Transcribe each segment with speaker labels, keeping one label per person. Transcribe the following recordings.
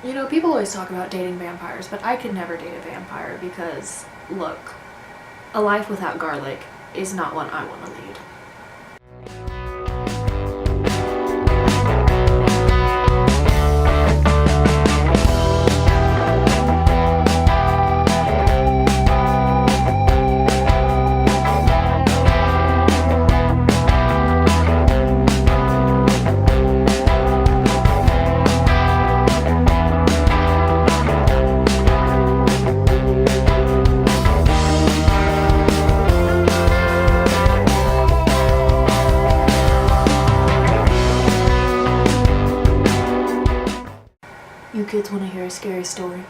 Speaker 1: You know, people always talk about dating vampires, but I could never date a vampire because, look, a life without garlic is not one I want to lead. You kids want to hear a scary story?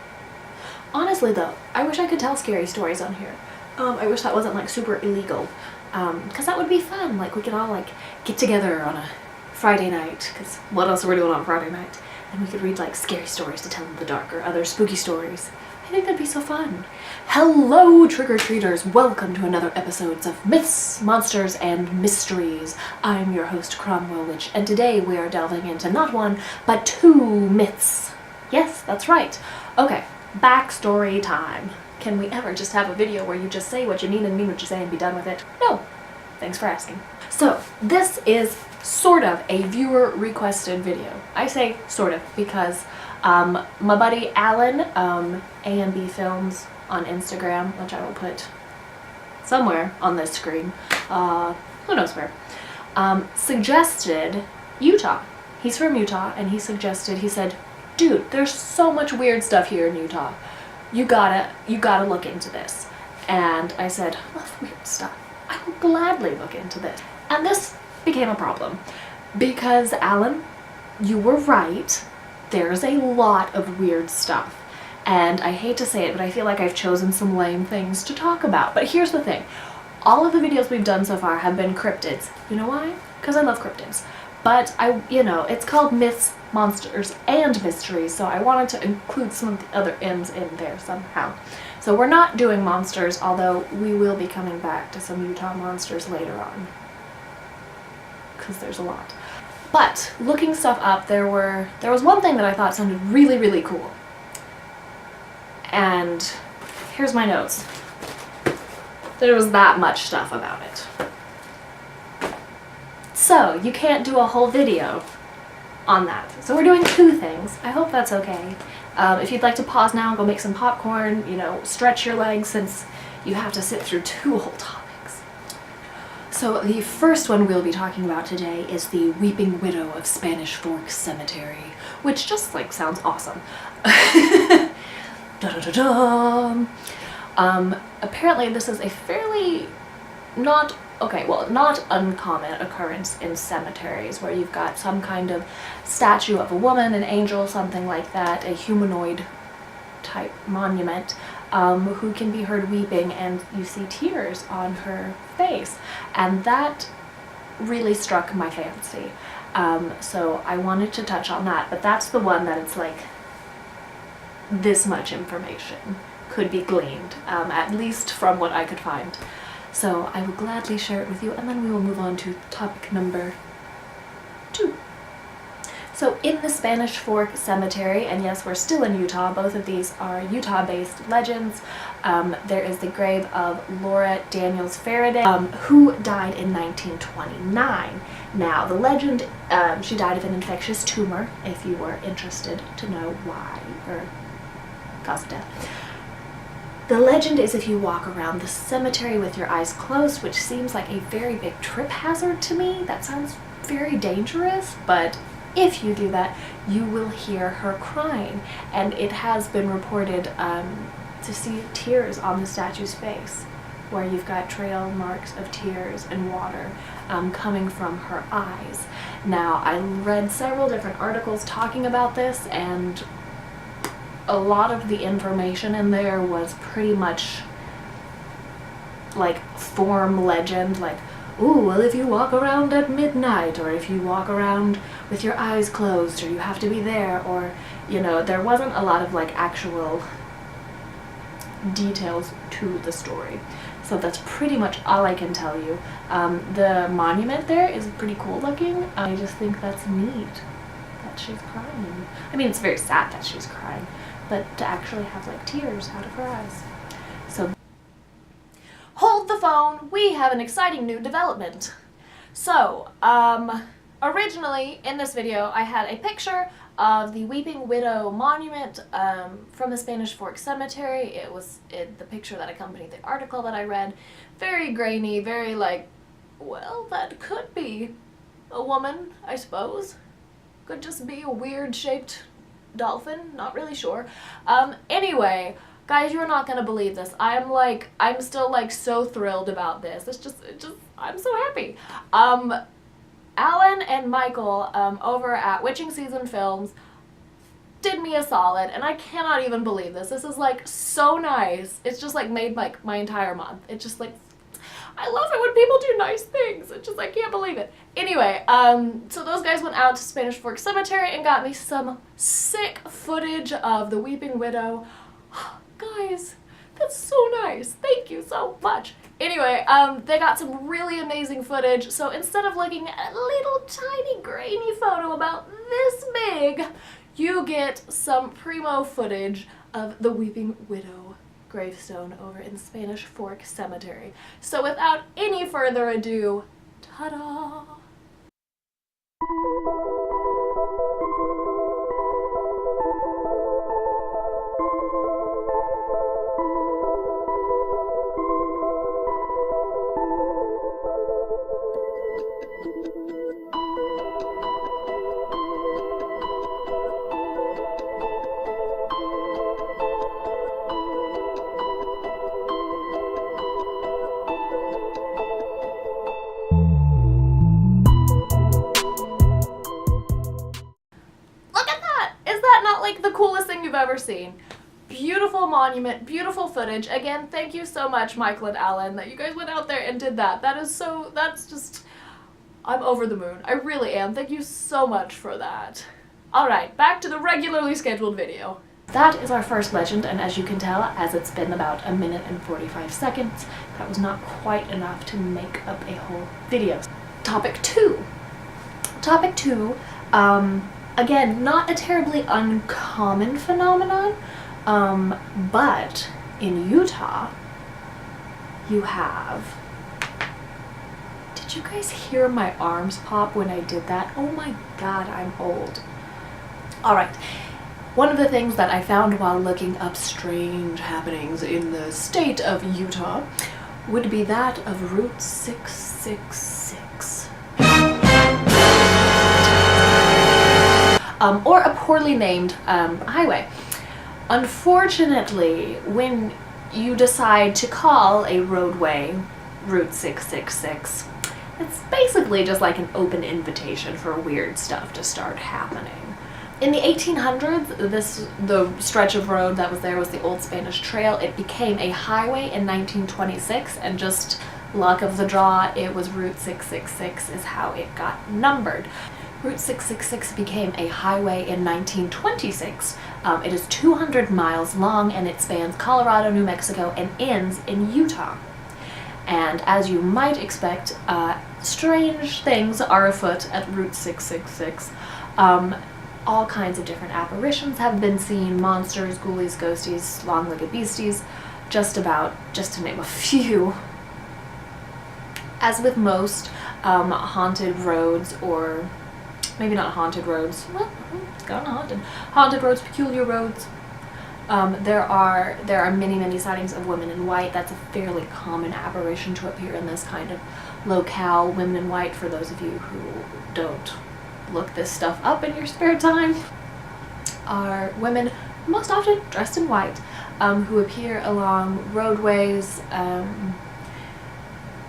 Speaker 1: Honestly though, I wish I could tell scary stories on here. I wish that wasn't like super illegal, cause that would be fun. Like we could all like get together on a Friday night, cause what else are we doing on Friday night? And we could read like scary stories to tell in the dark or other spooky stories. I think that'd be so fun. Hello trick-or-treaters, welcome to another episode of Myths, Monsters, and Mysteries. I'm your host Cromwell Witch, and today we are delving into not one, but two myths. Yes, that's right. Okay, backstory time. Can we ever just have a video where you just say what you mean and mean what you say and be done with it? No. Thanks for asking. So, this is sort of a viewer requested video. I say sort of because my buddy Alan, A&B Films on Instagram, which I will put somewhere on this screen, who knows where, suggested Utah. He's from Utah, and he said, dude, there's so much weird stuff here in Utah. You gotta look into this. And I said, I love weird stuff. I will gladly look into this. And this became a problem because, Alan, you were right. There's a lot of weird stuff. And I hate to say it, but I feel like I've chosen some lame things to talk about. But here's the thing. All of the videos we've done so far have been cryptids. You know why? Because I love cryptids. But it's called Myths, Monsters, and Mysteries, so I wanted to include some of the other M's in there somehow. So we're not doing monsters, although we will be coming back to some Utah monsters later on. Because there's a lot. But, looking stuff up, there was one thing that I thought sounded really, really cool. And here's my notes. There was that much stuff about it. So, you can't do a whole video on that. So we're doing two things. I hope that's okay. If you'd like to pause now and go make some popcorn, stretch your legs since you have to sit through two whole topics. So the first one we'll be talking about today is the Weeping Widow of Spanish Fork Cemetery, which just sounds awesome. Da-da-da-da. Apparently this is a fairly not uncommon occurrence in cemeteries where you've got some kind of statue of a woman, an angel, something like that, a humanoid type monument, who can be heard weeping, and you see tears on her face. And that really struck my fancy. So I wanted to touch on that, but that's the one that it's like this much information could be gleaned, at least from what I could find. So I will gladly share it with you, and then we will move on to topic number 2. So in the Spanish Fork Cemetery, and yes, we're still in Utah, both of these are Utah-based legends. There is the grave of Laura Daniels Faraday, who died in 1929. Now, the legend, she died of an infectious tumor, if you were interested to know why, or cause of death. The legend is if you walk around the cemetery with your eyes closed, which seems like a very big trip hazard to me. That sounds very dangerous, but if you do that, you will hear her crying. And it has been reported to see tears on the statue's face, where you've got trail marks of tears and water coming from her eyes. Now, I read several different articles talking about this, and a lot of the information in there was pretty much like form legend, like, ooh, well, if you walk around at midnight, or if you walk around with your eyes closed, or you have to be there, or, there wasn't a lot of actual details to the story. So that's pretty much all I can tell you. The monument there is pretty cool looking. I just think that's neat. That that she's crying. I mean, it's very sad that she's crying, but to actually have like tears out of her eyes. So, hold the phone, we have an exciting new development. So, originally in this video I had a picture of the Weeping Widow monument from the Spanish Fork Cemetery. It was the picture that accompanied the article that I read. Very grainy, very like, well, that could be a woman, I suppose. Could just be a weird shaped dolphin, not really sure. Anyway, guys, you're not gonna believe this. I'm still like so thrilled about this. I'm so happy. Alan and Michael over at Witching Season Films did me a solid, and I cannot even believe this. This is like so nice. It's just like made like my entire month. It's just like, I love it when people do nice things. It's just, I can't believe it. Anyway, so those guys went out to Spanish Fork Cemetery and got me some sick footage of the Weeping Widow. Guys, that's so nice. Thank you so much. Anyway, they got some really amazing footage, so instead of looking at a little tiny grainy photo about this big, you get some primo footage of the Weeping Widow gravestone over in Spanish Fork Cemetery. So without any further ado, ta-da! The coolest thing you've ever seen. Beautiful monument, beautiful footage. Again, thank you so much, Michael and Alan, that you guys went out there and did that. That's just, I'm over the moon. I really am. Thank you so much for that. Alright, back to the regularly scheduled video. That is our first legend, and as you can tell, as it's been about 1 minute and 45 seconds, that was not quite enough to make up a whole video. Topic 2. Topic 2, again, not a terribly uncommon phenomenon, but in Utah, you have... Did you guys hear my arms pop when I did that? Oh my god, I'm old. Alright, one of the things that I found while looking up strange happenings in the state of Utah would be that of Route 666. Or a poorly named highway. Unfortunately, when you decide to call a roadway Route 666, it's basically just like an open invitation for weird stuff to start happening. In the 1800s, the stretch of road that was there was the Old Spanish Trail. It became a highway in 1926, and just luck of the draw, it was Route 666 is how it got numbered. Route 666 became a highway in 1926. It is 200 miles long, and it spans Colorado, New Mexico, and ends in Utah. And as you might expect, strange things are afoot at Route 666. All kinds of different apparitions have been seen: monsters, ghoulies, ghosties, long-legged beasties, just to name a few. As with most haunted roads, or maybe not haunted roads, well, it's kind of haunted roads, peculiar roads, there are many sightings of women in white. That's a fairly common apparition to appear in this kind of locale. Women in white, for those of you who don't look this stuff up in your spare time, are women most often dressed in white, who appear along roadways.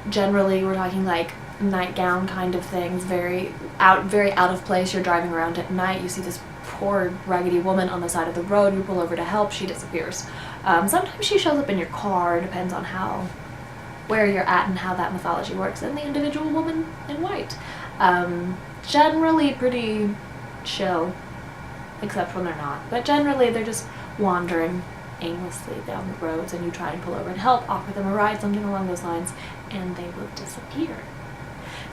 Speaker 1: Generally, we're talking like nightgown kind of things, very out of place. You're driving around at night, you see this poor raggedy woman on the side of the road, you pull over to help, she disappears. Sometimes she shows up in your car, depends on where you're at and how that mythology works, and the individual woman in white. Generally pretty chill, except when they're not, but generally they're just wandering aimlessly down the roads, and you try and pull over and help, offer them a ride, something along those lines, and they will disappear.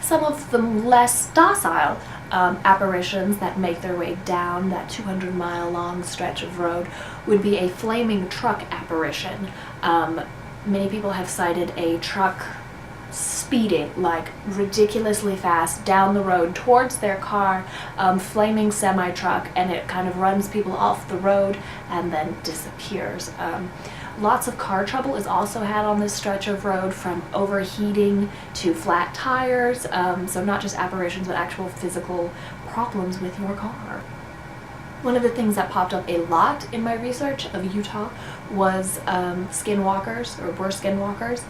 Speaker 1: Some of the less docile apparitions that make their way down that 200-mile long stretch of road would be a flaming truck apparition. Many people have cited a truck speeding like ridiculously fast down the road towards their car, flaming semi-truck, and it kind of runs people off the road and then disappears. Lots of car trouble is also had on this stretch of road, from overheating to flat tires, so not just apparitions but actual physical problems with your car. One of the things that popped up a lot in my research of Utah was skinwalkers, or were skinwalkers,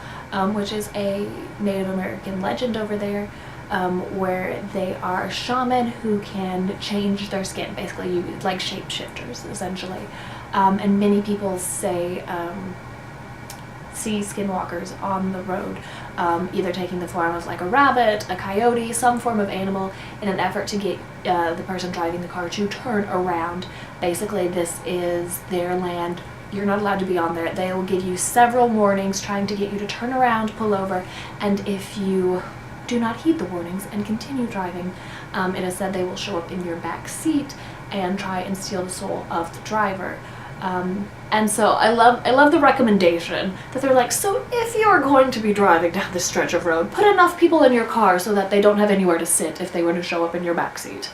Speaker 1: which is a Native American legend over there, where they are shaman who can change their skin, basically like shapeshifters essentially. And many people say see skinwalkers on the road, either taking the form of like a rabbit, a coyote, some form of animal, in an effort to get the person driving the car to turn around. Basically, this is their land. You're not allowed to be on there. They will give you several warnings trying to get you to turn around, pull over, and if you do not heed the warnings and continue driving, it is said they will show up in your back seat and try and steal the soul of the driver. And so I love the recommendation that they're like, so if you're going to be driving down this stretch of road, put enough people in your car so that they don't have anywhere to sit if they were to show up in your backseat.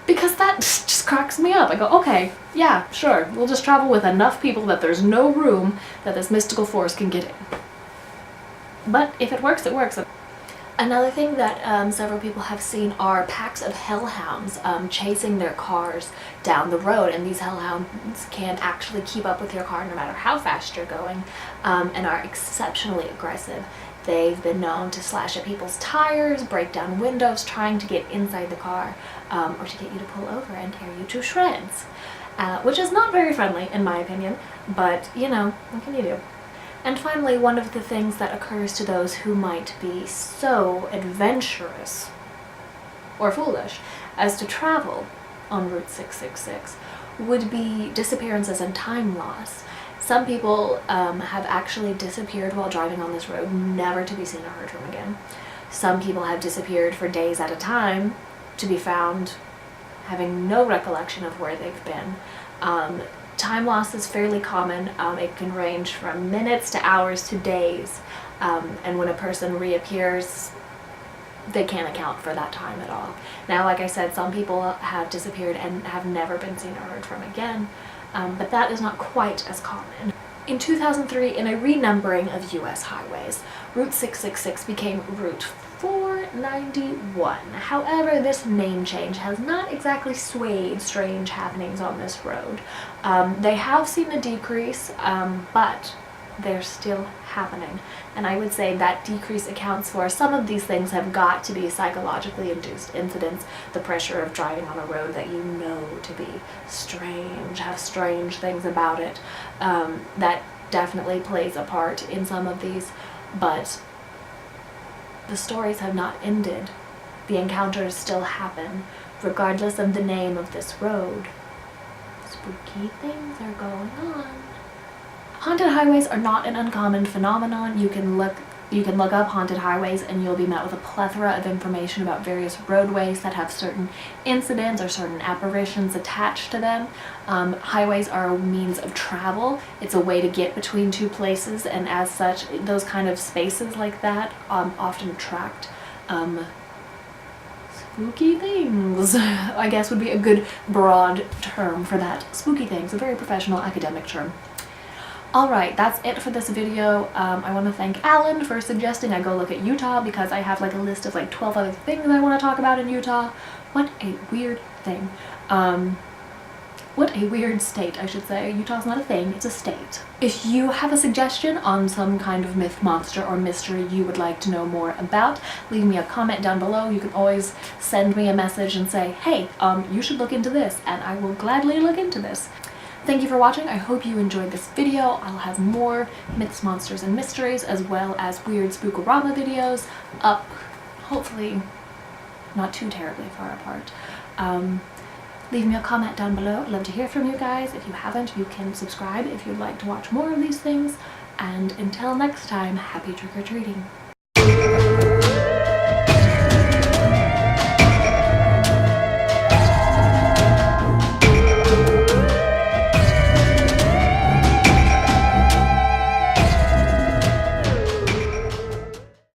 Speaker 1: Because that just cracks me up. I go, okay, yeah, sure, we'll just travel with enough people that there's no room that this mystical force can get in. But if it works, it works. Another thing that several people have seen are packs of hellhounds chasing their cars down the road, and these hellhounds can actually keep up with your car no matter how fast you're going, and are exceptionally aggressive. They've been known to slash at people's tires, break down windows, trying to get inside the car, or to get you to pull over and tear you to shreds, which is not very friendly in my opinion, but you know, what can you do? And finally, one of the things that occurs to those who might be so adventurous or foolish as to travel on Route 666 would be disappearances and time loss. Some people have actually disappeared while driving on this road, never to be seen or heard from again. Some people have disappeared for days at a time, to be found having no recollection of where they've been. Time loss is fairly common. It can range from minutes to hours to days, and when a person reappears, they can't account for that time at all. Now, like I said, some people have disappeared and have never been seen or heard from again, but that is not quite as common. In 2003, in a renumbering of US highways, Route 666 became Route 491. However, this name change has not exactly swayed strange happenings on this road. They have seen a decrease, but they're still happening. And I would say that decrease accounts for some of these things have got to be psychologically induced incidents, the pressure of driving on a road that you know to be strange, have strange things about it. That definitely plays a part in some of these, but the stories have not ended. The encounters still happen, regardless of the name of this road. Spooky things are going on. Haunted highways are not an uncommon phenomenon. You can look up haunted highways and you'll be met with a plethora of information about various roadways that have certain incidents or certain apparitions attached to them. Highways are a means of travel. It's a way to get between two places, and as such, those kind of spaces like that often attract spooky things, I guess would be a good broad term for that. Spooky things, a very professional academic term. Alright, that's it for this video. I want to thank Alan for suggesting I go look at Utah, because I have like a list of like 12 other things I want to talk about in Utah. What a weird thing. What a weird state, I should say. Utah's not a thing, it's a state. If you have a suggestion on some kind of myth, monster, or mystery you would like to know more about, leave me a comment down below. You can always send me a message and say, hey, you should look into this, and I will gladly look into this. Thank you for watching. I hope you enjoyed this video. I'll have more myths, monsters, and mysteries, as well as weird spookorama videos up, hopefully not too terribly far apart. Leave me a comment down below. I'd love to hear from you guys. If you haven't, you can subscribe if you'd like to watch more of these things. And until next time, happy trick-or-treating.